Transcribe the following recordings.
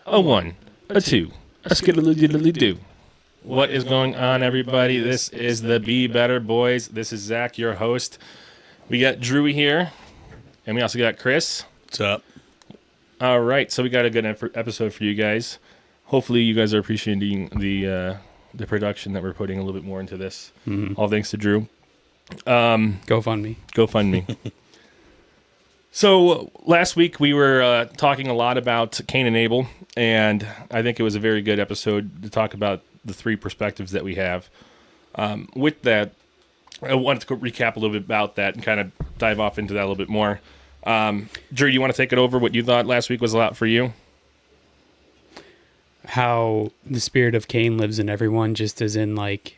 A one, a two, a skiddly-diddly-doo. What is going on, everybody? This is the Be Better Boys. This is Zach, your host. We got Drew here, and we also got Chris. What's up? All right, so we got a good episode for you guys. Hopefully, you guys are appreciating the production that we're putting a little bit more into this. All thanks to Drew. GoFundMe. So last week we were talking a lot about Cain and Abel, and I think it was a very good episode to talk about the three perspectives that we have. With that, I wanted to recap a little bit about that and kind of dive off into that a little bit more. Drew, you want to take it over? What you thought last week was a lot for you? How the spirit of Cain lives in everyone, just as in like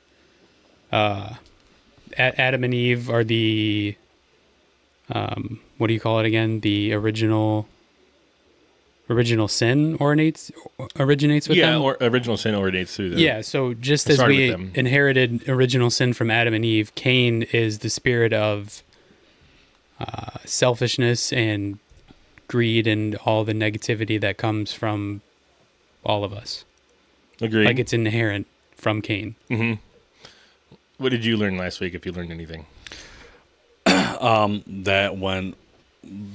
Adam and Eve are the what do you call it again? The original sin originates with them? Yeah, or original sin originates through them. Yeah, so just as we inherited original sin from Adam and Eve, Cain is the spirit of selfishness and greed and all the negativity that comes from all of us. Agreed. Like it's inherent from Cain. Mm-hmm. What did you learn last week, if you learned anything? That when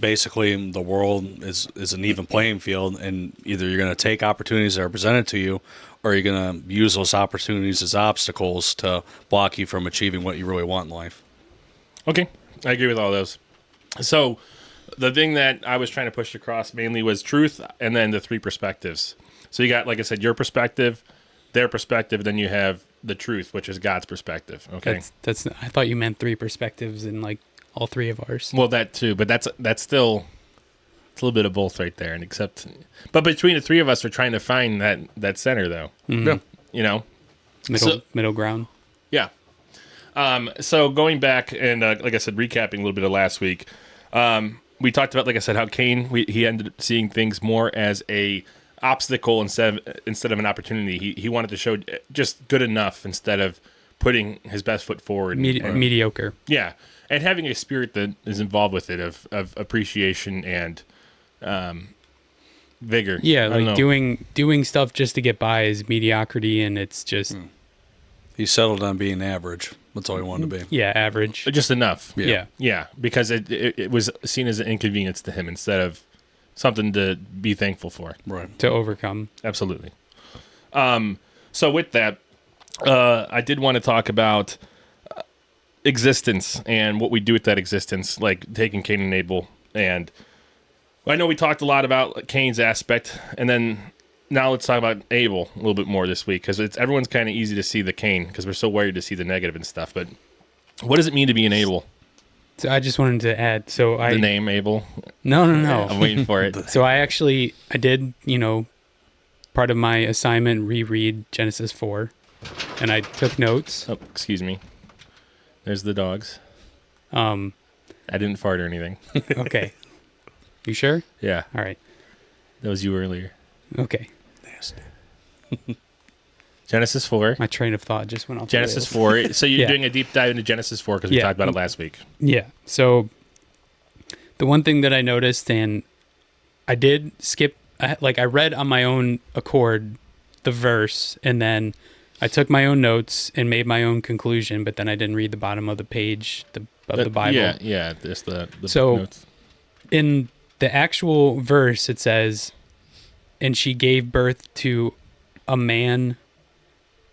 basically the world is an even playing field, and either you're going to take opportunities that are presented to you, or you're going to use those opportunities as obstacles to block you from achieving what you really want in life. Okay, I agree with all those. So the thing that I was trying to push across mainly was truth, and then the three perspectives. So you got, like I said, your perspective, their perspective, then you have the truth, which is God's perspective. Okay, that's. I thought you meant three perspectives in like all three of ours. Well, that too, but that's still it's a little bit of both right there. And but between the three of us, we're trying to find that center, though. Mm-hmm. Yeah. You know, middle ground. Yeah. So going back and like I said, recapping a little bit of last week, we talked about, like I said, how Cain he ended up seeing things more as a obstacle instead of an opportunity. He wanted to show just good enough instead of putting his best foot forward. Mediocre. Yeah, and having a spirit that is involved with it of appreciation and vigor. Yeah, like doing stuff just to get by is mediocrity, and it's just He settled on being average. That's all he wanted to be. Yeah, average. Just enough. Yeah, because it was seen as an inconvenience to him instead of something to be thankful for. Right. To overcome. Absolutely. So with that, I did want to talk about existence and what we do with that existence, like taking Cain and Abel. And I know we talked a lot about Cain's aspect, and then now let's talk about Abel a little bit more this week, because everyone's kind of easy to see the Cain because we're so worried to see the negative and stuff. But what does it mean to be an Abel? So I just wanted to add, the name Abel? No. I'm waiting for it. So I did, part of my assignment, reread Genesis 4, and I took notes. Oh, excuse me. There's the dogs. I didn't fart or anything. Okay. You sure? Yeah. All right. That was you earlier. Okay. Nasty. Genesis 4. My train of thought just went off. Genesis 4. So you're doing a deep dive into Genesis 4 because we talked about it last week. Yeah. So the one thing that I noticed, and I did skip, I read on my own accord the verse, and then I took my own notes and made my own conclusion, but then I didn't read the bottom of the page of the Bible. Yeah. There's the notes. In the actual verse, it says, and she gave birth to a man,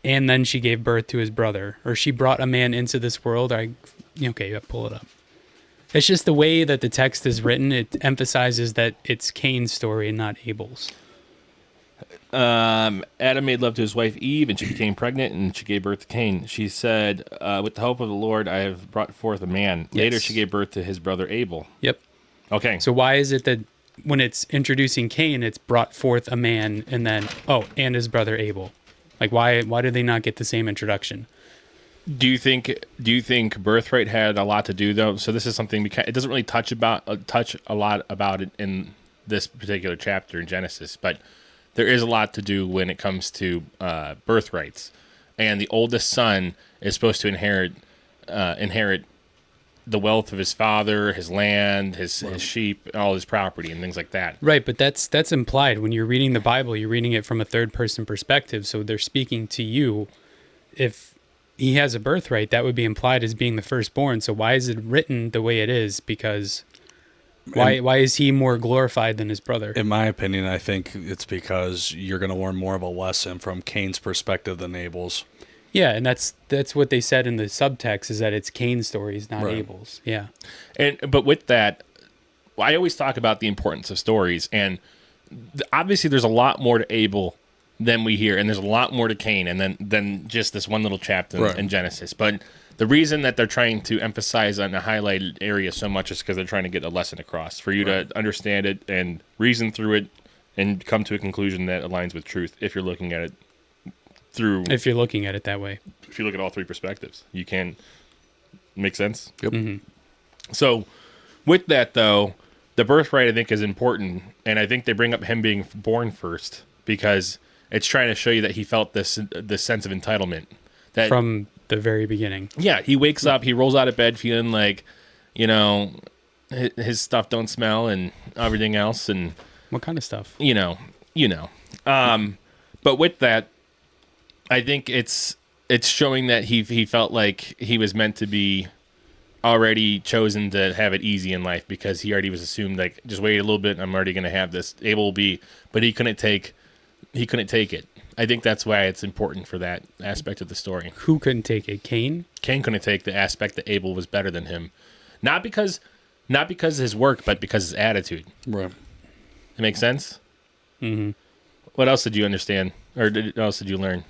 and then she gave birth to his brother, or she brought a man into this world. Pull it up. It's just the way that the text is written. It emphasizes that it's Cain's story and not Abel's. Adam made love to his wife Eve, and she became pregnant, and she gave birth to Cain. She said, with the help of the Lord, I have brought forth a man. Yes. Later, she gave birth to his brother Abel. Yep. Okay. So why is it that when it's introducing Cain, it's brought forth a man, and then, and his brother Abel? Like, why did they not get the same introduction? Do you think birthright had a lot to do, though? So this is something it doesn't really touch a lot about it in this particular chapter in Genesis, but there is a lot to do when it comes to birthrights. And the oldest son is supposed to inherit the wealth of his father, his land, his sheep, all his property, and things like that. Right, but that's implied. When you're reading the Bible, you're reading it from a third-person perspective, so they're speaking to you. If he has a birthright, that would be implied as being the firstborn. So why is it written the way it is? Because why is he more glorified than his brother? In my opinion, I think it's because you're going to learn more of a lesson from Cain's perspective than Abel's. Yeah, and that's what they said in the subtext, is that it's Cain's stories, not Right. Abel's. Yeah. But with that, I always talk about the importance of stories, and obviously there's a lot more to Abel than we hear, and there's a lot more to Cain, and than just this one little chapter Right. in Genesis. But the reason that they're trying to emphasize on a highlighted area so much is because they're trying to get a lesson across for you to understand it and reason through it and come to a conclusion that aligns with truth. If you're looking at it through, If you're looking at it that way. if you look at all three perspectives, you can make sense. Yep. So, with that though, the birthright I think is important, and I think they bring up him being born first because it's trying to show you that he felt this sense of entitlement. That From the very beginning. yeah, he wakes up, he rolls out of bed feeling like, his stuff don't smell and everything else, and What kind of stuff? you know. But with that, I think it's showing that he felt like he was meant to be already chosen to have it easy in life because he already was assumed like just wait a little bit and I'm already going to have this. Abel will be, but he couldn't take it. I think that's why it's important for that aspect of the story. Who couldn't take it? Cain? Cain couldn't take the aspect that Abel was better than him, not because of his work, but because of his attitude. Right. It makes sense. Mm-hmm. What else did you understand, or what else did you learn?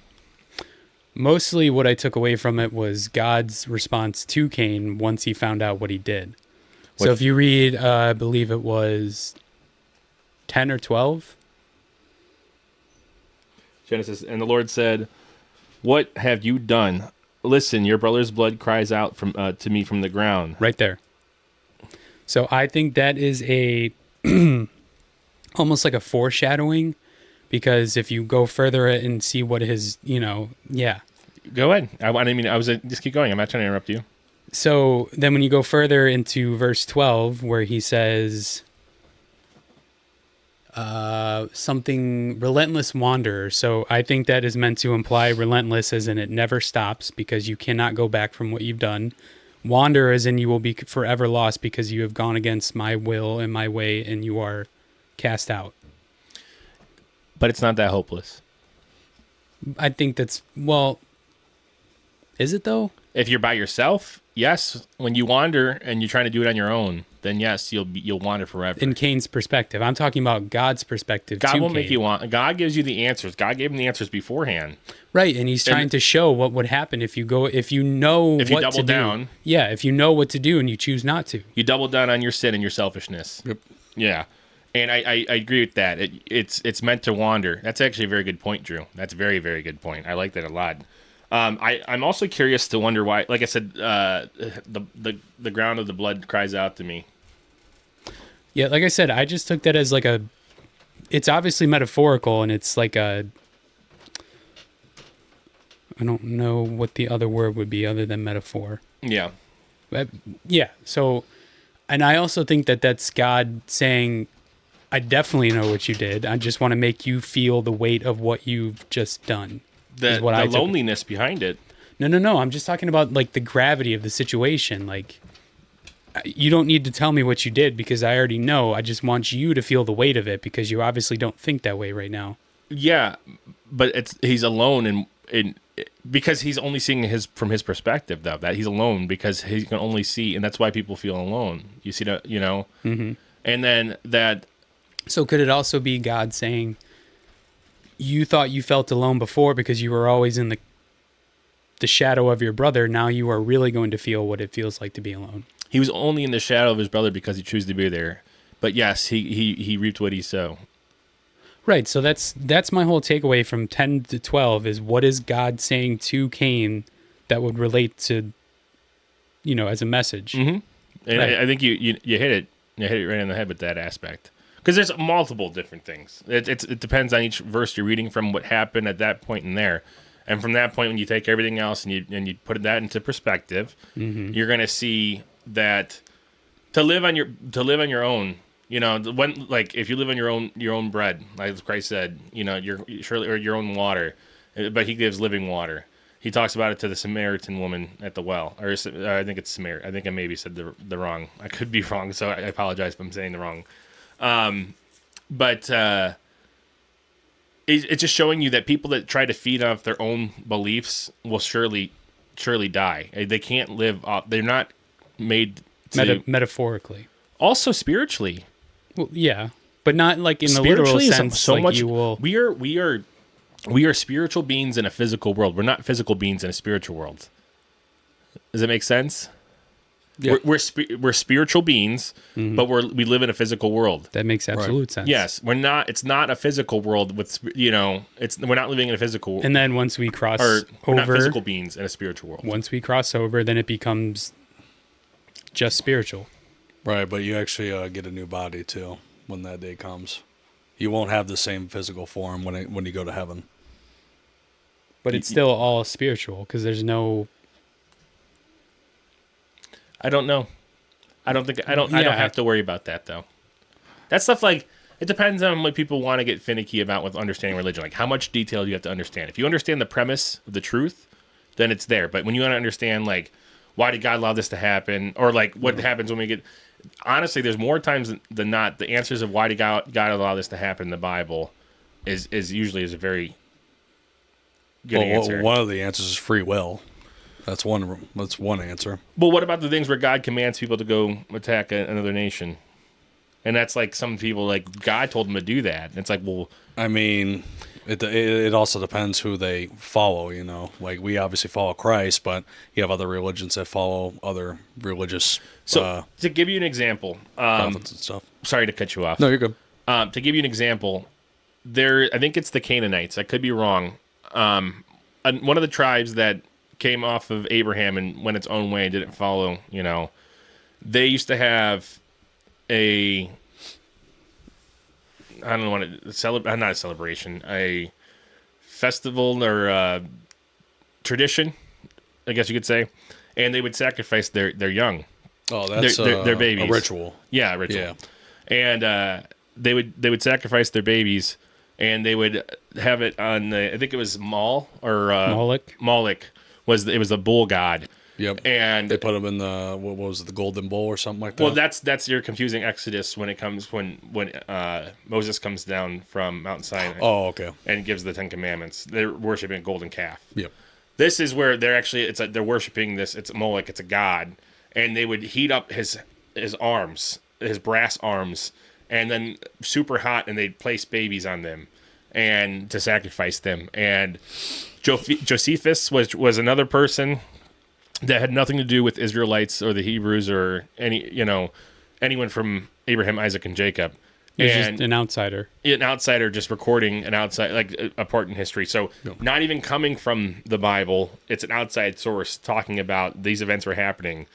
Mostly what I took away from it was God's response to Cain once he found out what he did. So if you read, I believe it was 10 or 12. Genesis, and the Lord said, "What have you done? Listen, your brother's blood cries out to me from the ground." Right there. So I think that is a almost like a foreshadowing, because if you go further and see what his, yeah. Go ahead. I was just keep going. I'm not trying to interrupt you. So then when you go further into verse 12, where he says something relentless wanderer. So I think that is meant to imply relentless as in it never stops, because you cannot go back from what you've done. Wander as in you will be forever lost because you have gone against my will and my way and you are cast out. But it's not that hopeless. I think that's, well, is it though? If you're by yourself, yes. When you wander and you're trying to do it on your own, then yes, you'll wander forever. In Cain's perspective. I'm talking about God's perspective. God to won't make Cain. you want. God gives you the answers. God gave him the answers beforehand. Right, and he's trying to show what would happen if you know If you what double to down. do. Yeah, if you know what to do and you choose not to. You double down on your sin and your selfishness. Yep. Yeah, and I agree with that. It's meant to wander. That's actually a very good point, Drew. That's a very, very good point. I like that a lot. I'm also curious to wonder why. Like I said, the ground of the blood cries out to me. Yeah, like I said, I just took that as like it's obviously metaphorical, and it's like I don't know what the other word would be other than metaphor. Yeah. But yeah, so, and I also think that that's God saying, I definitely know what you did. I just want to make you feel the weight of what you've just done. The loneliness behind it. No. I'm just talking about like the gravity of the situation. Like, you don't need to tell me what you did because I already know. I just want you to feel the weight of it because you obviously don't think that way right now. Yeah, but he's alone in because he's only seeing from his perspective though, that he's alone because he can only see, and that's why people feel alone. You see that, Mm-hmm. And then that. So could it also be God saying, you thought you felt alone before because you were always in the shadow of your brother. Now you are really going to feel what it feels like to be alone. He was only in the shadow of his brother because he chose to be there. But yes, he reaped what he sowed. Right. So that's my whole takeaway from 10 to 12 is what is God saying to Cain that would relate to, as a message. Mm-hmm. And Right. I think you hit it. You hit it right on the head with that aspect. Because there's multiple different things. It depends on each verse you're reading from, what happened at that point in there. And from that point, when you take everything else and you put that into perspective, mm-hmm. you're going to see that to live on your own. You know, when like if you live on your own bread, like Christ said, you know, your own water, but He gives living water. He talks about it to the Samaritan woman at the well, or I think it's Samaritan. I think I maybe said the wrong. I could be wrong, so I apologize if I'm saying the wrong. But it's just showing you that people that try to feed off their own beliefs will surely die. They can't live off. They're not made to metaphorically. Also spiritually. Well, yeah, but not like in the literal sense. So like much. You will. We are spiritual beings in a physical world. We're not physical beings in a spiritual world. Does that make sense? Yeah. We're spiritual beings, but we live in a physical world. That makes absolute sense. Yes, we're not. It's not a physical world with we're not living in a physical. And then once we cross we're not over, physical beings in a spiritual world. Once we cross over, then it becomes just spiritual. Right, but you actually get a new body too when that day comes. You won't have the same physical form when you go to heaven. But it's still all spiritual because there's no. I don't know. I don't have to worry about that though. That stuff like it depends on what people want to get finicky about with understanding religion. Like how much detail you have to understand. If you understand the premise of the truth, then it's there. But when you want to understand like why did God allow this to happen, or like what happens when we get, honestly, there's more times than not the answers of why did God allow this to happen in the Bible is usually a very good answer. One of the answers is free will. That's one answer. Well, what about the things where God commands people to go attack another nation? And that's like some people, like God told them to do that. And it's like, well, I mean, it also depends who they follow, you know. Like we obviously follow Christ, but you have other religions that follow other religious so to give you an example, prophets and stuff. Sorry to cut you off. No, you're good. To give you an example, I think it's the Canaanites. I could be wrong. One of the tribes that came off of Abraham and went its own way and didn't follow, you know, they used to have a not a celebration, a festival or a tradition, I guess you could say, and they would sacrifice their young. Oh, that's their babies. A ritual. Yeah, a ritual. Yeah. And they would sacrifice their babies, and they would have it on I think it was Moloch. Moloch was the bull god. Yep. And they put them in the what was it, the golden bowl or something like that. Well, that's your confusing Exodus when Moses comes down from Mount Sinai. Oh, okay. And gives the 10 Commandments. They're worshiping a golden calf. Yep. This is where they're worshiping this. It's Moloch. It's a god, and they would heat up his arms, his brass arms, and then super hot, and they'd place babies on them, and to sacrifice them. And Josephus was another person that had nothing to do with Israelites or the Hebrews or anyone from Abraham, Isaac, and Jacob. He's just an outsider. An outsider just recording an outside, like a part in history. So not even coming from the Bible, it's an outside source talking about these events were happening.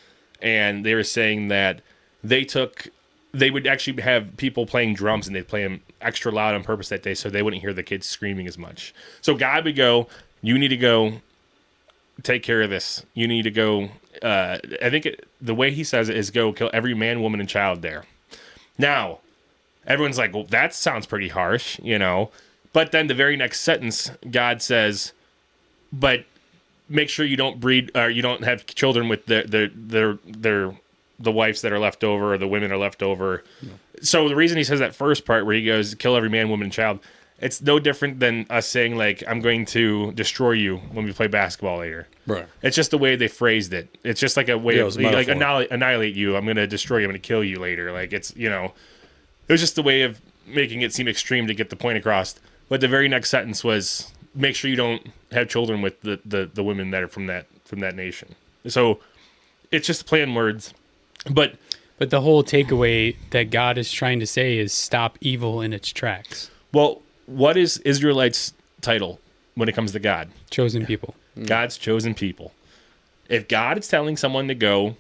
And they were saying that they would actually have people playing drums, and they'd play them extra loud on purpose that day so they wouldn't hear the kids screaming as much. So God would go, you need to go take care of this. You need to go, I think the way he says it is go kill every man, woman, and child there. Now, everyone's like, well, that sounds pretty harsh, you know. But then the very next sentence, God says, but make sure you don't breed, or you don't have children with the wives that are left over, or the women are left over. Yeah. So the reason he says that first part where he goes, kill every man, woman, and child, it's no different than us saying, like, I'm going to destroy you when we play basketball later. Right. It's just the way they phrased it. It's just like a way of, like, annihilate you. I'm going to destroy you. I'm going to kill you later. Like, it's, you know, it was just a way of making it seem extreme to get the point across. But the very next sentence was, make sure you don't have children with the women that are from that nation. So it's just play on words. But the whole takeaway that God is trying to say is stop evil in its tracks. Well, what is Israelites' title when it comes to God? Chosen people. God's chosen people. If God is telling someone to go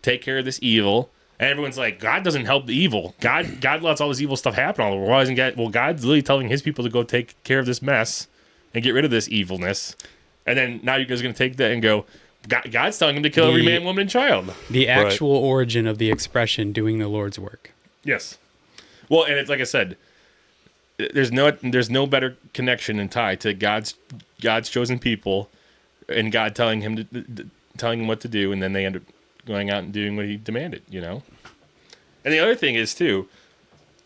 take care of this evil, and everyone's like, God doesn't help the evil. God lets all this evil stuff happen all over. Well, God's literally telling his people to go take care of this mess and get rid of this evilness. And then now you guys are going to take that and go, God's telling him to kill every man, woman, and child. The actual origin of the expression "doing the Lord's work." Yes. Well, and it's like I said, there's no better connection and tie to God's chosen people, and God telling him what to do, and then they end up going out and doing what he demanded. And the other thing is too,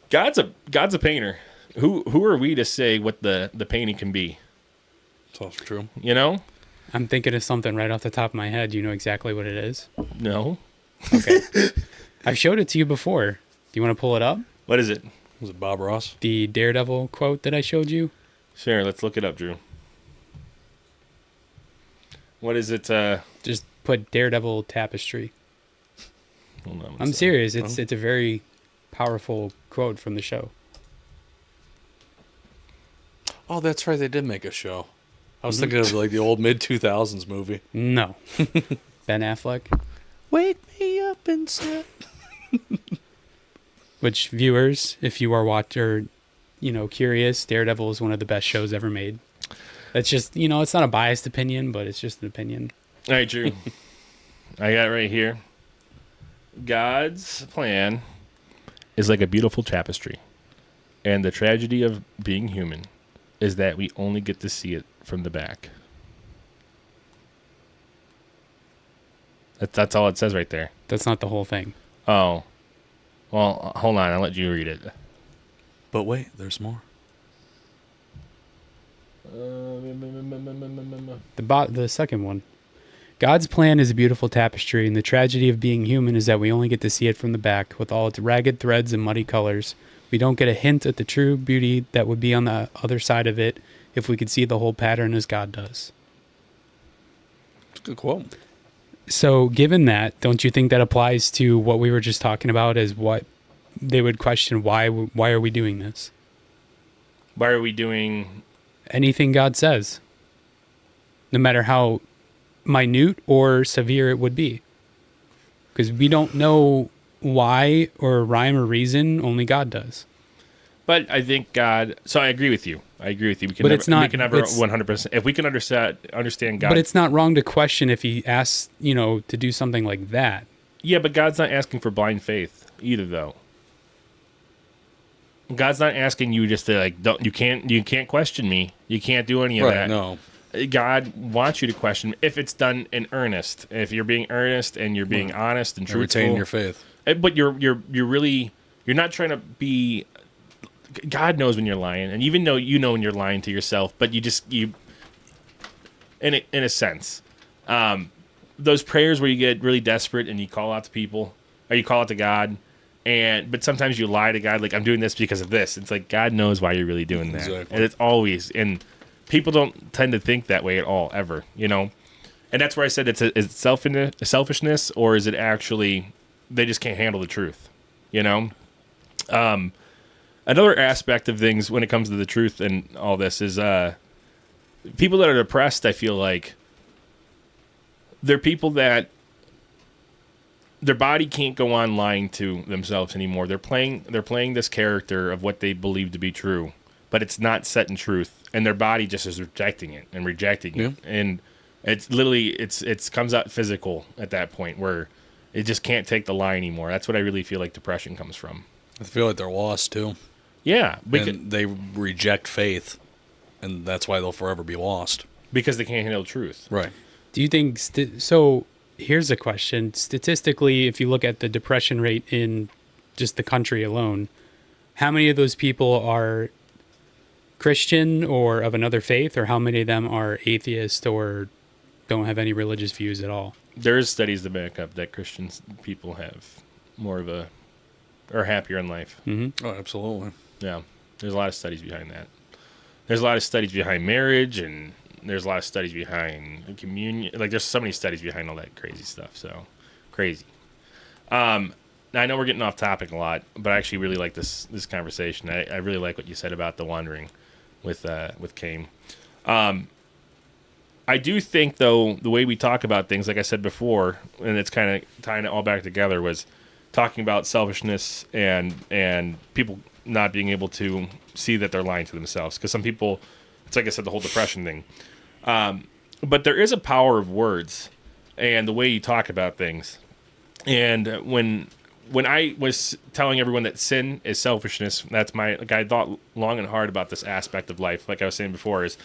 God's a painter. Who are we to say what the painting can be? It's also true. I'm thinking of something right off the top of my head. Do you know exactly what it is? No. Okay. I've showed it to you before. Do you want to pull it up? What is it? Was it Bob Ross? The Daredevil quote that I showed you? Sure, let's look it up, Drew. What is it? Just put Daredevil tapestry. Hold on. I'm serious. It's a very powerful quote from the show. Oh, that's right. They did make a show. I was thinking of like the old mid-2000s movie. No. Ben Affleck. Wake me up inside. Which, viewers, if you are curious, Daredevil is one of the best shows ever made. That's just, it's not a biased opinion, but it's just an opinion. All right, Drew. I got it right here. God's plan is like a beautiful tapestry, and the tragedy of being human is that we only get to see it from the back. That's all it says right there. That's not the whole thing. Oh. Well, hold on. I'll let you read it. But wait, there's more. The second one. God's plan is a beautiful tapestry, and the tragedy of being human is that we only get to see it from the back, with all its ragged threads and muddy colors. We don't get a hint at the true beauty that would be on the other side of it if we could see the whole pattern as God does. It's a good quote. So, given that, don't you think that applies to what we were just talking about as what they would question, why are we doing this? Why are we doing anything God says? No matter how minute or severe it would be. Because we don't know why or rhyme or reason, only God does. But I think God. So I agree with you. We can but never, it's not. We can never 100%. If we can understand God. But it's not wrong to question if He asks, to do something like that. Yeah, but God's not asking for blind faith either, though. God's not asking you just to you can't question me. You can't do any of that. No. God wants you to question if it's done in earnest. If you're being earnest and you're being honest and truthful, retain your faith. But you're not trying to be. God knows when you're lying, and even though you know when you're lying to yourself, but you in a sense, those prayers where you get really desperate and you call out to people or you call out to God, but sometimes you lie to God, like I'm doing this because of this. It's like God knows why you're really doing that, exactly. and it's always people don't tend to think that way at all ever, and that's where I said is it selfishness or is it actually they just can't handle the truth, Another aspect of things when it comes to the truth and all this is people that are depressed, I feel like they're people that their body can't go on lying to themselves anymore. They're playing this character of what they believe to be true, but it's not set in truth, and their body just is rejecting it, and it's literally it comes out physical at that point where it just can't take the lie anymore. That's what I really feel like depression comes from. I feel like they're lost too. Yeah, they reject faith, and that's why they'll forever be lost. Because they can't handle truth. Right. Do you think... so here's a question. Statistically, if you look at the depression rate in just the country alone, how many of those people are Christian or of another faith, or how many of them are atheist or don't have any religious views at all? There's studies to back up that Christian people have more of are happier in life. Mm-hmm. Oh, absolutely. Yeah, there's a lot of studies behind that. There's a lot of studies behind marriage, and there's a lot of studies behind communion. Like, there's so many studies behind all that crazy stuff. So, crazy. Now, I know we're getting off topic a lot, but I actually really like this conversation. I really like what you said about the wandering with Cain. I do think, though, the way we talk about things, like I said before, and it's kind of tying it all back together, was talking about selfishness and people not being able to see that they're lying to themselves. Because some people, it's like I said, the whole depression thing. But there is a power of words. and the way you talk about things. And when I was telling everyone that sin is selfishness, that's I thought long and hard about this aspect of life. Like I was saying before, is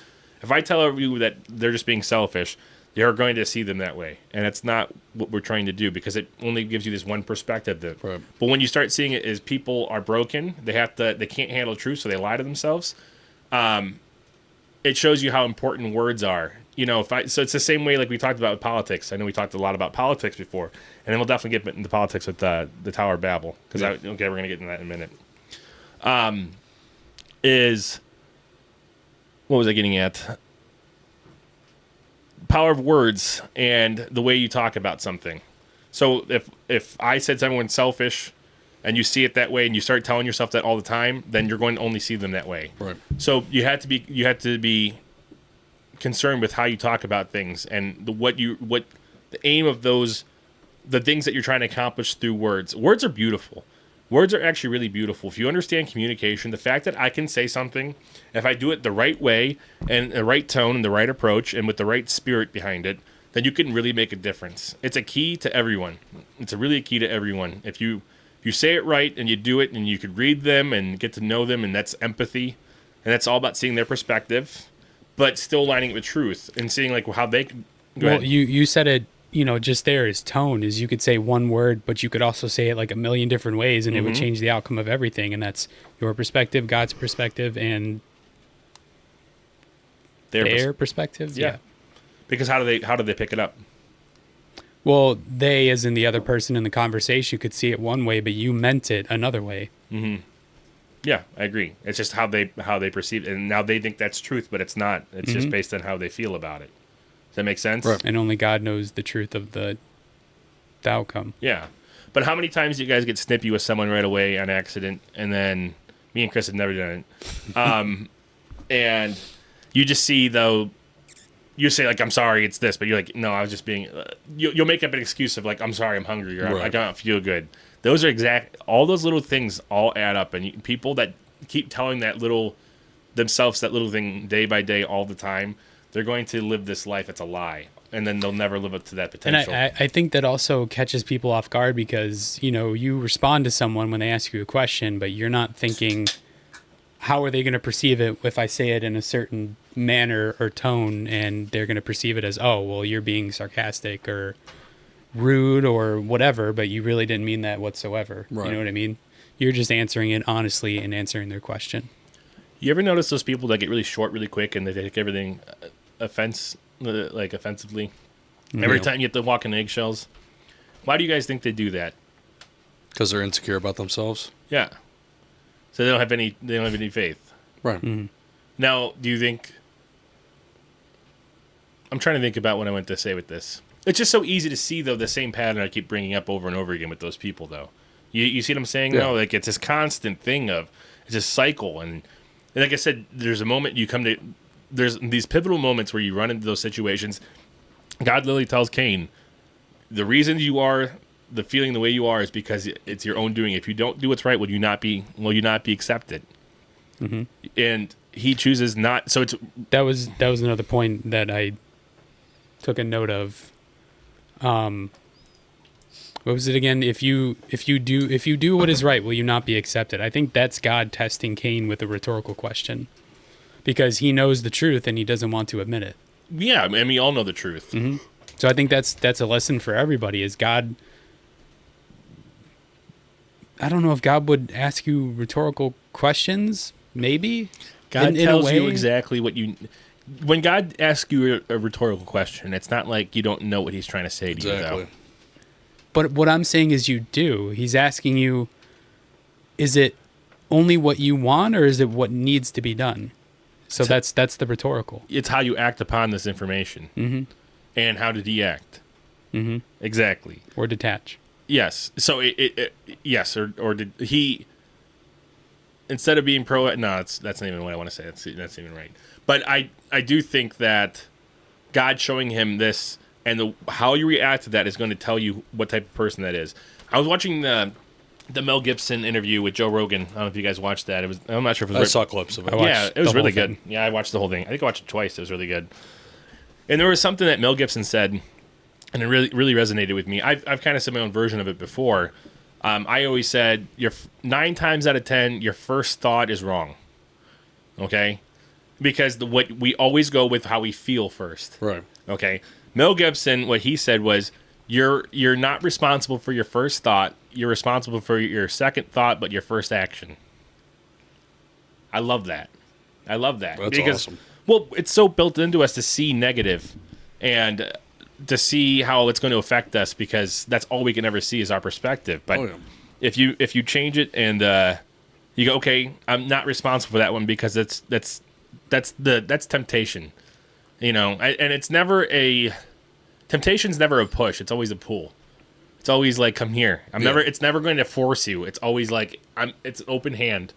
if I tell you that they're just being selfish, you're going to see them that way, and it's not what we're trying to do, because it only gives you this one perspective. Right. But when you start seeing it as people are broken, they can't handle truth, so they lie to themselves. It shows you how important words are. So it's the same way like we talked about with politics. I know we talked a lot about politics before, and then we'll definitely get into politics with the Tower of Babel, because we're going to get into that in a minute. What was I getting at? Power of words and the way you talk about something. So if I said someone's selfish, and you see it that way, and you start telling yourself that all the time, then you're going to only see them that way. Right. So you have to be concerned with how you talk about things, and what the aim of the things that you're trying to accomplish through words. Words are beautiful. Words are actually really beautiful. If you understand communication, the fact that I can say something, if I do it the right way, and the right tone, and the right approach, and with the right spirit behind it, then you can really make a difference. It's a key to everyone. It's really a key to everyone. If you say it right, and you do it, and you could read them and get to know them, and that's empathy, and that's all about seeing their perspective, but still lining it with truth and seeing like how they can. Well, you said it, just there is tone, is you could say one word, but you could also say it like a million different ways, and it would change the outcome of everything. And that's your perspective, God's perspective, and their perspective. Yeah. Because how do they pick it up? Well, they, as in the other person in the conversation, could see it one way, but you meant it another way. Mm-hmm. Yeah, I agree. It's just how they perceive it, and now they think that's truth, but it's not. It's just based on how they feel about it. Does that make sense? Right. And only God knows the truth of the outcome. Yeah. But how many times do you guys get snippy with someone right away on accident, and then me and Chris have never done it, and you just see, though, you say, like, I'm sorry, it's this, but you're like, no, I was just being, you'll make up an excuse of, like, I'm sorry, I'm hungry, or I don't feel good. Those are all those little things all add up, and people that keep telling that little thing day by day all the time, they're going to live this life. It's a lie, and then they'll never live up to that potential. And I think that also catches people off guard, because, you respond to someone when they ask you a question, but you're not thinking, how are they going to perceive it if I say it in a certain manner or tone, and they're going to perceive it as, oh, well, you're being sarcastic or rude or whatever, but you really didn't mean that whatsoever. Right. You know what I mean? You're just answering it honestly and answering their question. You ever notice those people that get really short really quick, and they take everything offensively? Every time you have to walk in eggshells. Why do you guys think they do that? Because they're insecure about themselves. Yeah. So they don't have any faith. Right. Mm-hmm. Now, do you think... I'm trying to think about what I went to say with this. It's just so easy to see, though, the same pattern I keep bringing up over and over again with those people, though. You see what I'm saying? Yeah. No, like, it's this constant thing of... It's a cycle, and like I said, there's a moment you come to... There's these pivotal moments where you run into those situations. God literally tells Cain, the reason you are the feeling the way you are is because it's your own doing. If you don't do what's right, will you not be accepted? Mm-hmm. And he chooses not. So it's that was another point that I took a note of. What was it again? If you do what is right, will you not be accepted? I think that's God testing Cain with a rhetorical question, because he knows the truth and he doesn't want to admit it. Yeah, I mean, we all know the truth. Mm-hmm. So I think that's a lesson for everybody. Is God? I don't know if God would ask you rhetorical questions. Maybe God tells you exactly what you. When God asks you a rhetorical question, it's not like you don't know what He's trying to say to you, though. But what I'm saying is you do. He's asking you, is it only what you want, or is it what needs to be done? So that's the rhetorical. It's how you act upon this information. Mm-hmm. And how did he act? Mm-hmm. Exactly. Or detach. Yes. So yes, or did he, instead of being pro? No, that's not even what I want to say. That's even right. But I do think that God showing him this and how you react to that is going to tell you what type of person that is. I was watching the Mel Gibson interview with Joe Rogan. I don't know if you guys watched that. I'm not sure if it was. I saw clips of it. Yeah, it was really good. Yeah, I watched the whole thing. I think I watched it twice. It was really good. And there was something that Mel Gibson said and it really resonated with me. I've kind of said my own version of it before. I always said 9 times out of 10, your first thought is wrong. Okay, because what we always go with how we feel first. Right. Okay, Mel Gibson, what he said was, you're not responsible for your first thought. You're responsible for your second thought, but your first action. I love that. That's because, awesome. Well, it's so built into us to see negative and to see how it's going to affect us, because that's all we can ever see is our perspective. But if you change it and you go, okay, I'm not responsible for that one because that's temptation, and it's never temptation's never a push. It's always a pull. It's always like, come here. It's never going to force you. It's always like, it's an open hand.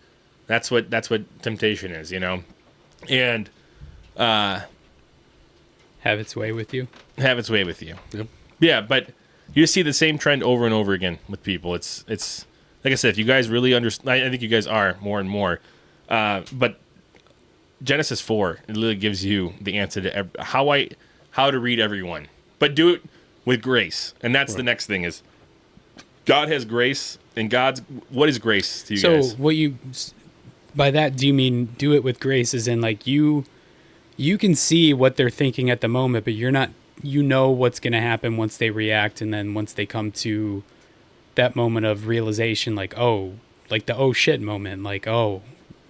That's what temptation is, and Have its way with you. Have its way with you. Yep. Yeah, but you see the same trend over and over again with people. It's like I said, if you guys really understand, I think you guys are more and more. But Genesis 4, it literally gives you the answer to how to read everyone, but do it with grace. And that's the next thing is God has grace, and what is grace to you guys? So by that, do you mean do it with grace as in like you can see what they're thinking at the moment, but you're not, what's going to happen once they react. And then once they come to that moment of realization, like the oh shit moment, like, oh,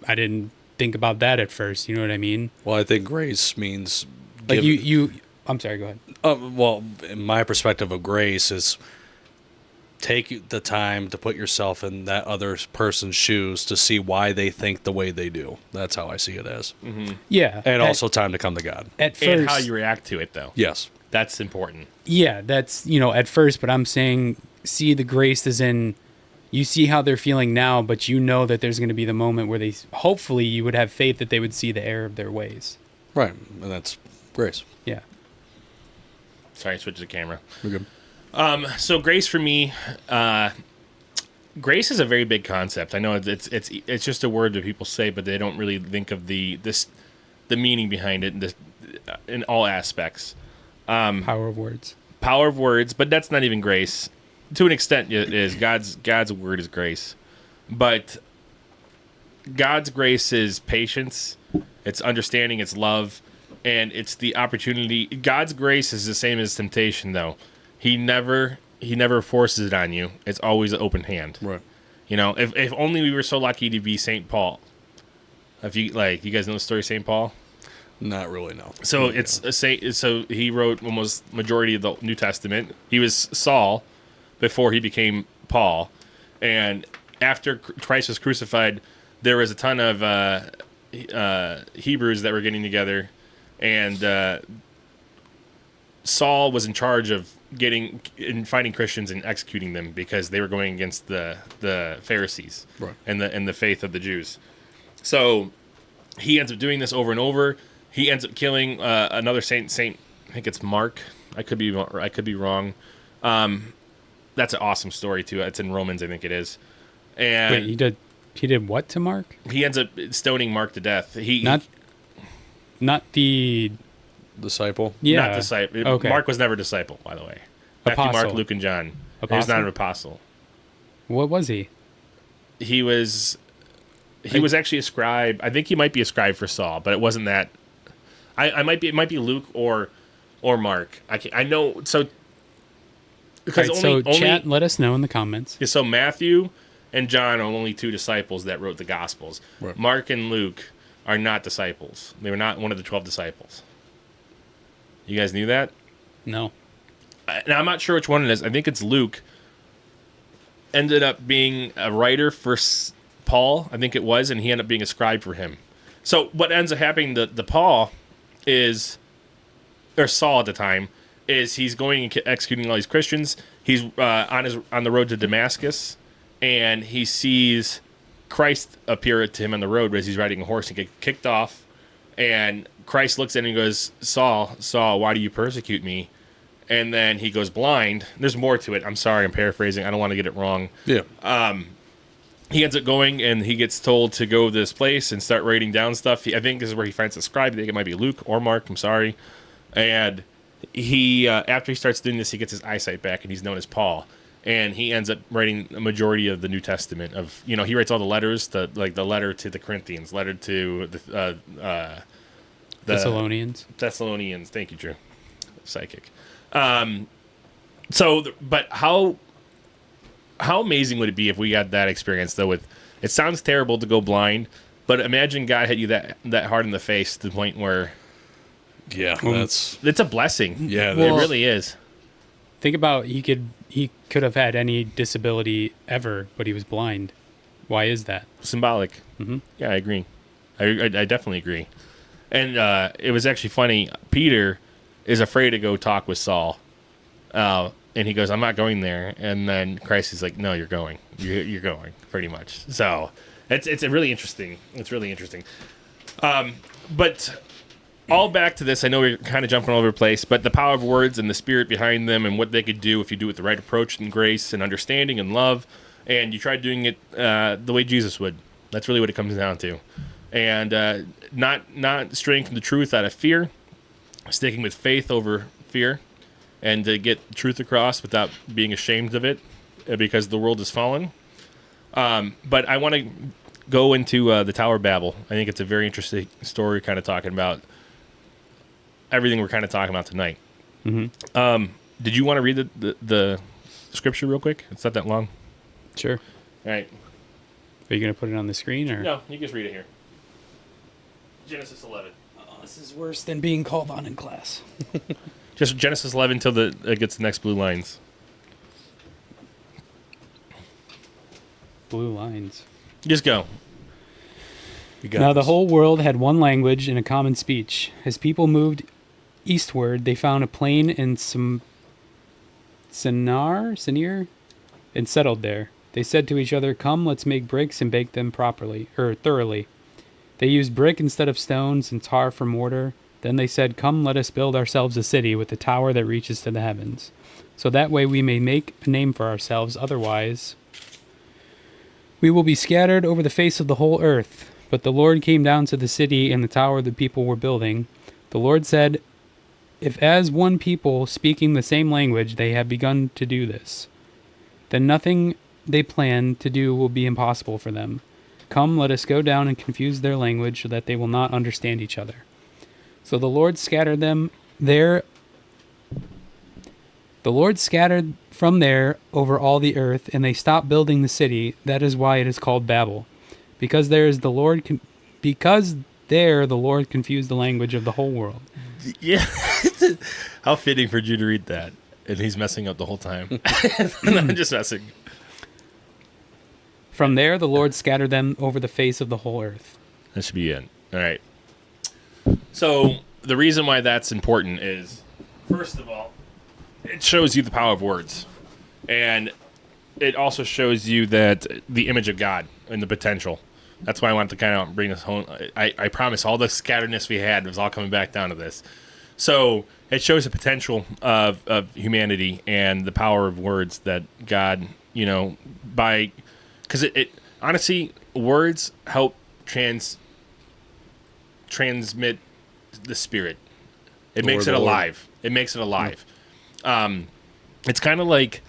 I didn't think about that at first. You know what I mean? Well, I think grace means like I'm sorry, go ahead. Well, in my perspective of grace is take the time to put yourself in that other person's shoes to see why they think the way they do. That's how I see it as. Mm-hmm. Yeah. And also time to come to God. At first, and how you react to it, though. Yes. That's important. Yeah, that's, at first, but I'm saying see the grace as in you see how they're feeling now, but that there's going to be the moment where hopefully you would have faith that they would see the error of their ways. Right. And that's grace. Yeah. Sorry, I switched the camera. We're good. So grace for me, grace is a very big concept. I know it's just a word that people say, but they don't really think of the meaning behind it in all aspects. Power of words. Power of words, but that's not even grace. To an extent, it is. God's word is grace, but God's grace is patience, it's understanding, it's love, and it's the opportunity. God's grace is the same as temptation, though. He never forces it on you. It's always an open hand. Right. If only we were so lucky to be St. Paul. If you guys know the story of St. Paul? Not really, no. So it's a saint. So he wrote almost majority of the New Testament. He was Saul before he became Paul, and after Christ was crucified, there was a ton of Hebrews that were getting together, and Saul was in charge of finding Christians and executing them because they were going against the Pharisees, right, and the faith of the Jews. So he ends up doing this over and over. He ends up killing another saint. I think it's Mark. I could be wrong. That's an awesome story too. It's in Romans, I think it is. And wait, he did what to Mark? He ends up stoning Mark to death. Not the disciple. Yeah, not disciple. Okay. Mark was never a disciple, by the way. Apostle. Matthew, Mark, Luke, and John. He was not an apostle. What was he? He was actually a scribe. I think he might be a scribe for Saul, but it wasn't that. It might be Luke or Mark. I know so. Because chat, let us know in the comments. Yeah, so Matthew and John are only 2 disciples that wrote the Gospels. Right. Mark and Luke are not disciples. They were not one of the 12 disciples. You guys knew that? No. Now, I'm not sure which one it is. I think it's Luke. Ended up being a writer for Paul, I think it was, and he ended up being a scribe for him. So what ends up happening to Paul is, or Saul at the time, is he's going and executing all these Christians. He's on the road to Damascus, and he sees Christ appear to him on the road as he's riding a horse and get kicked off. And Christ looks at him and goes, Saul, Saul, why do you persecute me? And then he goes blind. There's more to it. I'm sorry, I'm paraphrasing. I don't want to get it wrong. Yeah. He ends up going, and he gets told to go to this place and start writing down stuff. I think this is where he finds a scribe. I think it might be Luke or Mark. I'm sorry. And he after he starts doing this, he gets his eyesight back, and he's known as Paul. And he ends up writing a majority of the New Testament. Of he writes all the letters, the letter to the Corinthians, letter to the Thessalonians. Thank you, Drew. Psychic. But how amazing would it be if we got that experience though? With it sounds terrible to go blind, but imagine God hit you that hard in the face to the point where Yeah, it's a blessing. Yeah, it Well, really is. Think about he could have had any disability ever, but he was blind. Why is that? Symbolic. Mm-hmm. Yeah, I agree. I definitely agree. And it was actually funny. Peter is afraid to go talk with Saul. And he goes, I'm not going there. And then Christ is like, no, you're going. You're going, pretty much. So it's really interesting. It's really interesting. But all back to this. I know we're kind of jumping all over the place, but the power of words and the spirit behind them and what they could do if you do it with the right approach and grace and understanding and love, and you try doing it the way Jesus would. That's really what it comes down to. And not straying from the truth out of fear, sticking with faith over fear, and to get truth across without being ashamed of it because the world is fallen. But I want to go into the Tower of Babel. I think it's a very interesting story, kind of talking about everything we're kind of talking about tonight. Mm-hmm. Did you want to read the scripture real quick? It's not that long. Sure. All right. Are you going to put it on the screen or? No, you can just read it here. Genesis 11. Oh, this is worse than being called on in class. Just Genesis 11 until it gets the next blue lines. Blue lines. Just go. Now the whole world had one language and a common speech. As people moved eastward, they found a plain in Sinir, and settled there. They said to each other, "Come, let's make bricks and bake them thoroughly." They used brick instead of stones and tar for mortar. Then they said, "Come, let us build ourselves a city with a tower that reaches to the heavens. So that way we may make a name for ourselves, otherwise we will be scattered over the face of the whole earth." But the Lord came down to the city and the tower the people were building. The Lord said, "If as one people speaking the same language they have begun to do this, then nothing they plan to do will be impossible for them. Come, let us go down and confuse their language so that they will not understand each other." So the Lord scattered them there. The Lord scattered from there over all the earth, and they stopped building the city. That is why it is called Babel, because there the Lord confused the language of the whole world. Yeah. How fitting for you to read that. And he's messing up the whole time. I'm just messing. From there the Lord scattered them over the face of the whole earth. That should be it. All right. So the reason why that's important is, first of all, it shows you the power of words. And it also shows you that the image of God and the potential. That's why I wanted to kind of bring this home. I promise all the scatteredness we had was all coming back down to this. So it shows the potential of humanity and the power of words that God, because it honestly, words help transmit the spirit. It makes it alive. It makes it alive. It's kind of like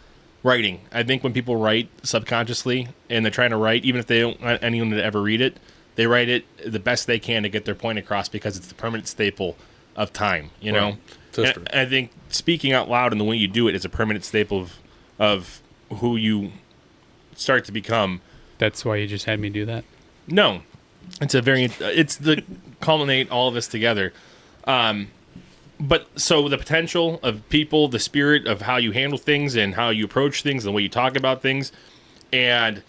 writing. I think when people write subconsciously and they're trying to write, even if they don't want anyone to ever read it, they write it the best they can to get their point across because it's the permanent staple of time, know? And I think speaking out loud and the way you do it is a permanent staple of who you start to become. That's why you just had me do that? No. It's the culminate all of us together. But so the potential of people, the spirit of how you handle things and how you approach things, the way you talk about things, and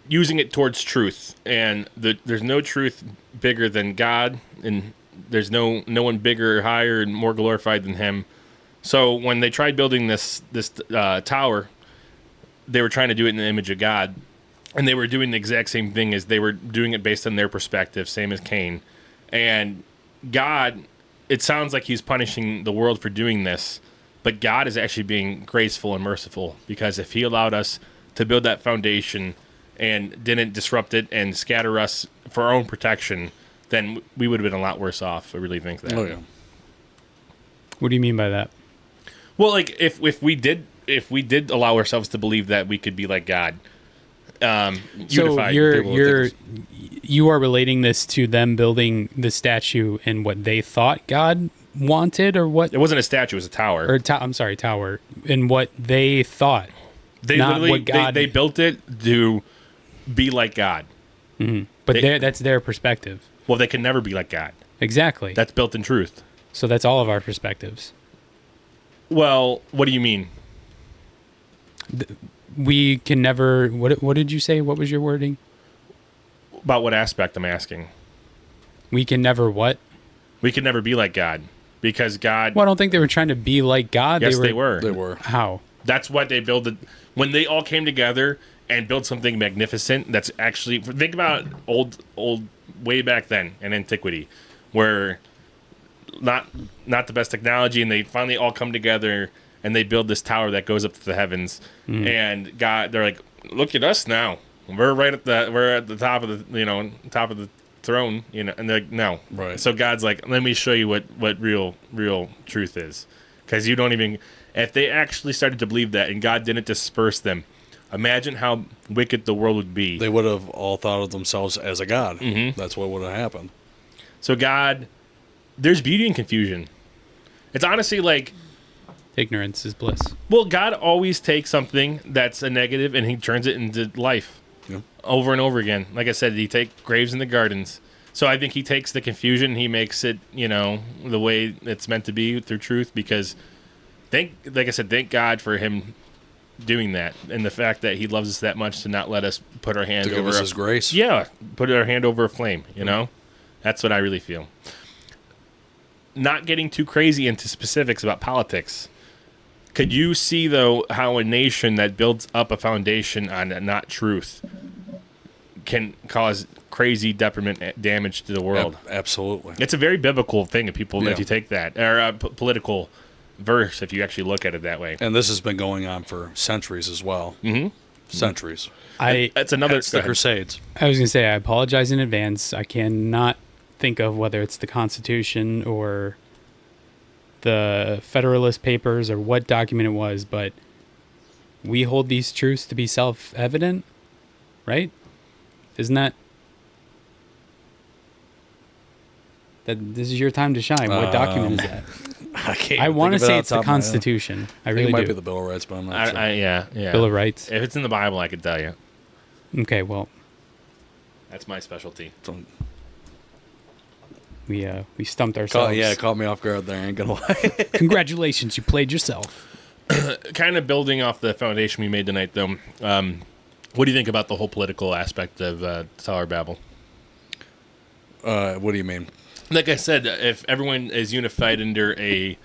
using it towards truth. And there's no truth bigger than God, and there's no one bigger, higher, and more glorified than Him. So when they tried building this tower, they were trying to do it in the image of God, and they were doing the exact same thing as they were doing it based on their perspective, same as Cain. And God, it sounds like He's punishing the world for doing this, but God is actually being graceful and merciful, because if He allowed us to build that foundation and didn't disrupt it and scatter us for our own protection, then we would have been a lot worse off. I really think that. Oh, yeah. What do you mean by that? Well, like if we did allow ourselves to believe that we could be like God, So unified. you are relating this to them building the statue and what they thought God wanted, or what? It wasn't a statue; it was a tower. Or I'm sorry, tower, and what they thought. They not literally what God- they built it to be like God. But that's their perspective. Well, they can never be like God. Exactly. That's built in truth. So that's all of our perspectives. Well, what do you mean? We can never. What did you say? What was your wording? About what aspect I'm asking? We can never what? We can never be like God because God. Well, I don't think they were trying to be like God. Yes, they were. They were. How? That's what they built. When they all came together and built something magnificent. That's actually, think about old way back then in antiquity, where not the best technology, and they finally all come together and they build this tower that goes up to the heavens. And God, they're like, look at us now. We're at the top of the top of the throne, and they're like, no. Right. So God's like, let me show you what real truth is, because you don't even. If they actually started to believe that and God didn't disperse them, imagine how wicked the world would be. They would have all thought of themselves as a god. Mm-hmm. That's what would have happened. So God, there's beauty in confusion. It's honestly like, Ignorance is bliss. well, God always takes something that's a negative and he turns it into life over and over again. Like I said, he takes graves in the gardens. So I think he takes the confusion and he makes it, the way it's meant to be through truth, because like I said, thank God for him doing that, and the fact that he loves us that much to not let us put our hand To give over us his grace. Yeah, put our hand over a flame, That's what I really feel. Not getting too crazy into specifics about politics. Could you see, though, how a nation that builds up a foundation on not truth can cause crazy detriment damage to the world? Absolutely. It's a very biblical thing if people, if Yeah. you take that, or a political verse, if you actually look at it that way. And this has been going on for centuries as well. Mm-hmm. Centuries. That's another. It's the Crusades. I was going to say, I apologize in advance. I cannot think of whether it's the Constitution or the Federalist Papers or what document it was, but we hold these truths to be self-evident, right? Isn't that this is your time to shine? What document is that? I want to say it's the Constitution. I really it might do. be the Bill of Rights, but I'm not sure. Yeah. Bill of Rights. If it's in the Bible, I could tell you. Okay, well, That's my specialty. we stumped ourselves. It caught me off guard there. I ain't gonna lie. Congratulations, you played yourself. Kind of building off the foundation we made tonight, though. What do you think about the whole political aspect of Tower of Babel? What do you mean? Like I said, if everyone is unified under a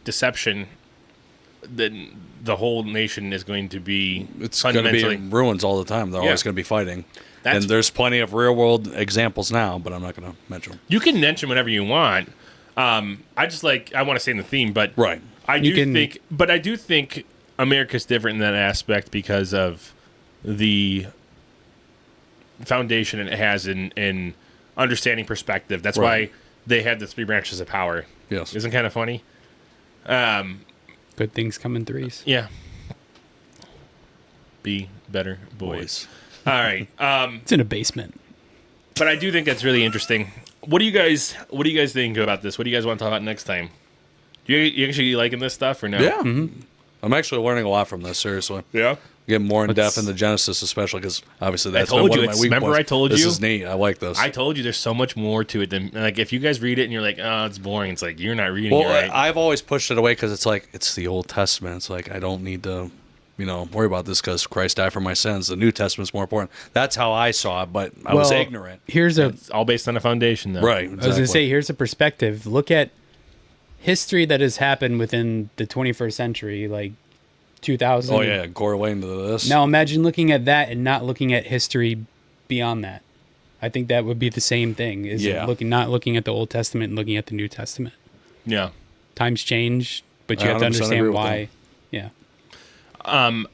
deception, then the whole nation is going to be It's going to be fundamentally. in ruins all the time. They're always going to be fighting. That's- And there's plenty of real world examples now, but I'm not going to mention them. You can mention whatever you want. I want to stay in the theme, but Right. I do think America's different in that aspect because of the foundation it has in understanding perspective. That's Right. why they had the three branches of power. Yes. Isn't kind of funny? Good things come in threes. Yeah. Be better boys. All right. It's in a basement. But I do think that's really interesting. What do you guys think about this? What do you guys want to talk about next time? You actually liking this stuff or no? Yeah. Mm-hmm. I'm actually learning a lot from this, seriously. Yeah. Getting more in depth Let's- into Genesis, especially because obviously that's told been you, one of my weak remember points. I told this you? is neat. I like this. I told you there's so much more to it than, like, if you guys read it and you're like, oh, it's boring. It's like, you're not reading it right. I've always pushed it away because it's like, it's the Old Testament. It's like, I don't need to, worry about this because Christ died for my sins. The New Testament's more important. That's how I saw it, but I was ignorant. It's all based on a foundation, though. Right. I was going to say, here's a perspective. Look at history that has happened within the 21st century, like 2000. Oh, yeah. Correlating to this. Now imagine looking at that and not looking at history beyond that. I think that would be the same thing. Not looking at the Old Testament and looking at the New Testament. Yeah. Times change, but you have to 100% understand agree with why. Yeah. I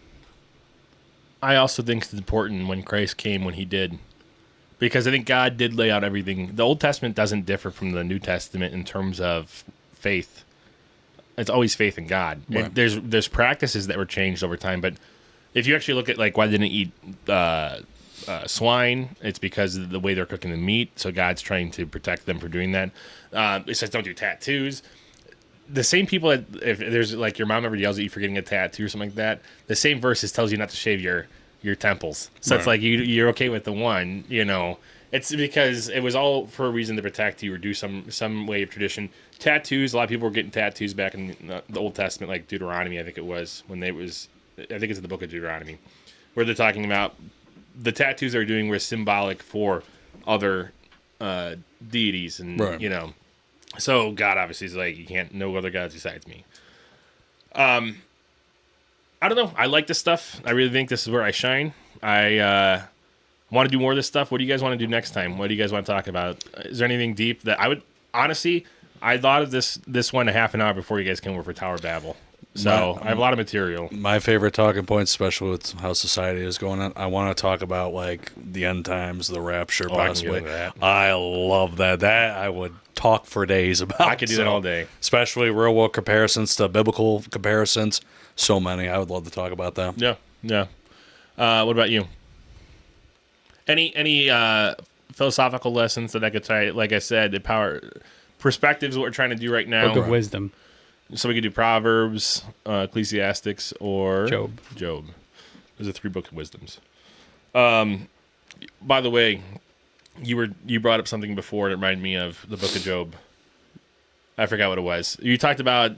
also think it's important when Christ came when he did, because I think God did lay out everything. The Old Testament doesn't differ from the New Testament in terms of faith. It's always faith in God. Right. And there's practices that were changed over time, but if you actually look at like why they didn't eat swine, it's because of the way they're cooking the meat. So God's trying to protect them for doing that. It says don't do tattoos. The same people that if there's like your mom ever yells at you for getting a tattoo or something like that, the same verses tells you not to shave your temples. So it's Right. like you're okay with the one, you know. It's because it was all for a reason to protect you or do some way of tradition. Tattoos, a lot of people were getting tattoos back in the Old Testament, like Deuteronomy, I think it was, I think it's in the book of Deuteronomy, where they're talking about the tattoos they're doing were symbolic for other deities and, Right. you know. So God obviously is like, you can't, no other gods besides me. I don't know. I like this stuff. I really think this is where I shine. I want to do more of this stuff. What do you guys want to do next time? What do you guys want to talk about? Is there anything deep that I would, honestly, I thought of this one a half an hour before you guys came over for Tower Babel. So I have a lot of material. My favorite talking points, especially with how society is going on, I want to talk about like the end times, the rapture, Oh, I can possibly. get into that. I love that. That I would talk for days about. I could do that all day. Especially real world comparisons to biblical comparisons. So many. I would love to talk about that. Yeah, yeah. What about you? Any philosophical lessons that I could try? Like I said, the power perspectives. What we're trying to do right now. Book of Wisdom. So we could do Proverbs, Ecclesiastics, or Job. Those are 3 books of wisdoms. By the way, you brought up something before that reminded me of the book of Job. I forgot what it was. You talked about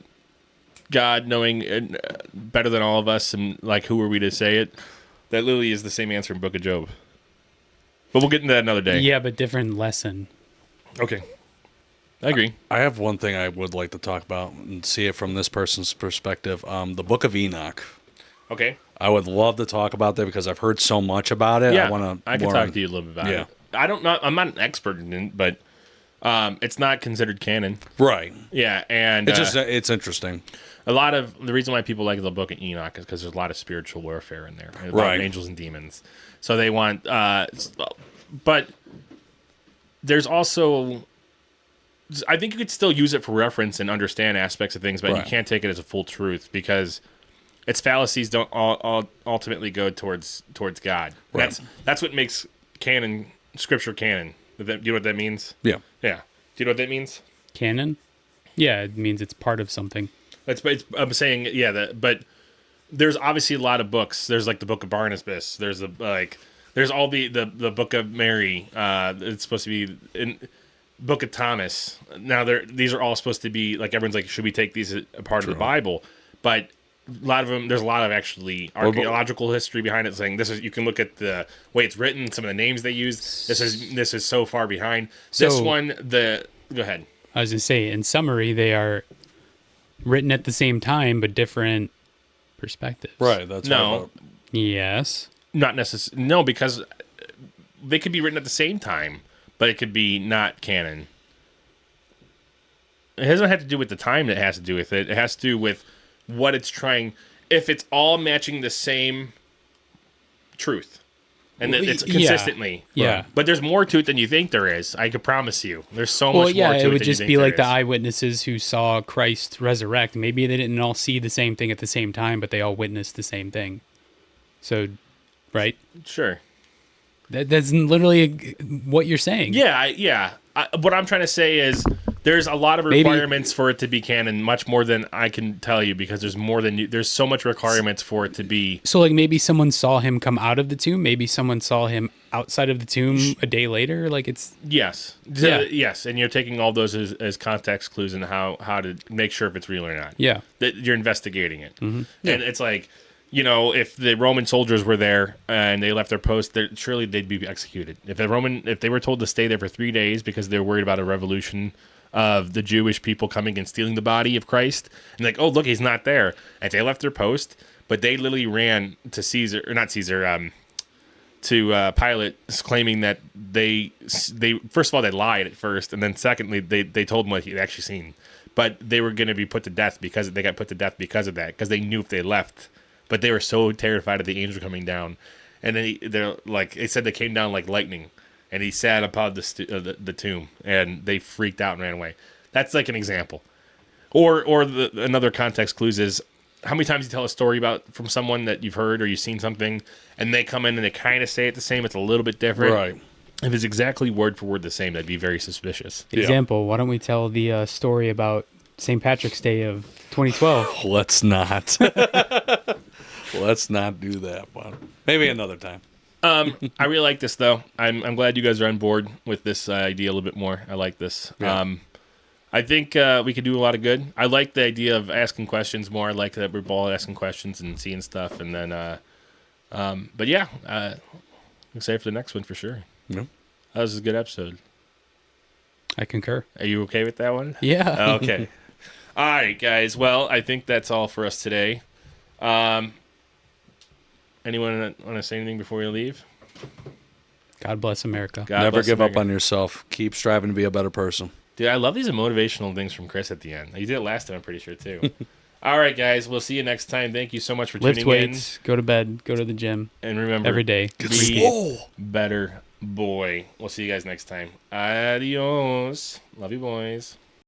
God knowing better than all of us, and like who are we to say it? That literally is the same answer in book of Job. But we'll get into that another day. Yeah, but different lesson. Okay. I agree. I have one thing I would like to talk about and see it from this person's perspective. The Book of Enoch. Okay. I would love to talk about that because I've heard so much about it. Yeah, I want to. I can talk to you a little bit about Yeah. it. I'm not an expert in it, but it's not considered canon. Right. Yeah, and It's just it's interesting. a lot of the reason why people like the book of Enoch is because there's a lot of spiritual warfare in there, about Right. angels and demons. So they want, but there's also, I think you could still use it for reference and understand aspects of things, but you Right. can't take it as a full truth because its fallacies don't all ultimately go towards God. Right. That's what makes canon, scripture canon. Do you know what that means? Yeah. Yeah. Do you know what that means? Canon? Yeah, it means it's part of something. I'm saying, yeah, but there's obviously a lot of books. There's like the Book of Barnabas. There's there's all the Book of Mary. It's supposed to be in Book of Thomas. Now these are all supposed to be like everyone's like, should we take these as a part of the Bible? But a lot of them, there's a lot of actually archaeological history behind it, saying this is. You can look at the way it's written, some of the names they use. This is so far behind. This So- one, go ahead. I was going to say, in summary, they are written at the same time, but different perspectives. Right. That's No. Yes. Not necessarily. No, because they could be written at the same time, but it could be not canon. It doesn't have to do with the time that it has to do with it. It has to do with what it's trying. If it's all matching the same truth, and that it's Yeah. consistently. Yeah. Right. But there's more to it than you think there is. I can promise you. There's so Well, much yeah, more to it it would than you just think be there like the is. eyewitnesses who saw Christ resurrect. Maybe they didn't all see the same thing at the same time, but they all witnessed the same thing. So, right? Sure. That's literally what you're saying. Yeah. What I'm trying to say is there's a lot of Maybe- requirements for it to be canon, much more than I can tell you, because there's more than you. There's so much requirements for it to be. So, like, maybe someone saw him come out of the tomb. Maybe someone saw him outside of the tomb a day later. Like, it's Yes. Yeah. Yes, and you're taking all those as context clues in how to make sure if it's real or not. yeah. That you're investigating it. Mm-hmm. And it's like, if the Roman soldiers were there and they left their post, surely they'd be executed. If they were told to stay there for 3 days because they're worried about a revolution of the Jewish people coming and stealing the body of Christ, and like, oh look, he's not there. And they left their post, but they literally ran to Caesar, or not Caesar, to Pilate, claiming that they first of all they lied at first, and then secondly they told him what he'd actually seen, but they were going to be put to death because they got put to death because of that, because they knew if they left, but they were so terrified of the angel coming down, and then they said they came down like lightning, and he sat upon the tomb, and they freaked out and ran away. That's like an example. Or another context clues is how many times you tell a story from someone that you've heard or you've seen something, and they come in and they kind of say it the same. It's a little bit different. Right. If it's exactly word for word the same, that'd be very suspicious. Example, why don't we tell the story about St. Patrick's Day of 2012? Let's not. Let's not do that one. Maybe another time. I really like this, though. I'm glad you guys are on board with this idea a little bit more. I like this. Yeah. I think we could do a lot of good. I like the idea of asking questions more. I like that we're all asking questions and seeing stuff. And then, but yeah, I'm excited for the next one for sure. Yeah. That was a good episode. I concur. Are you okay with that one? Yeah. Okay. All right, guys. Well, I think that's all for us today. Anyone want to say anything before we leave? God bless America. God Never bless give America. up on yourself. Keep striving to be a better person. Dude, I love these motivational things from Chris at the end. He did it last time, I'm pretty sure, too. All right, guys. We'll see you next time. Thank you so much for Lift tuning weights, go to bed, go to the gym in. And remember, every day. be better boy. We'll see you guys next time. Adios. Love you, boys.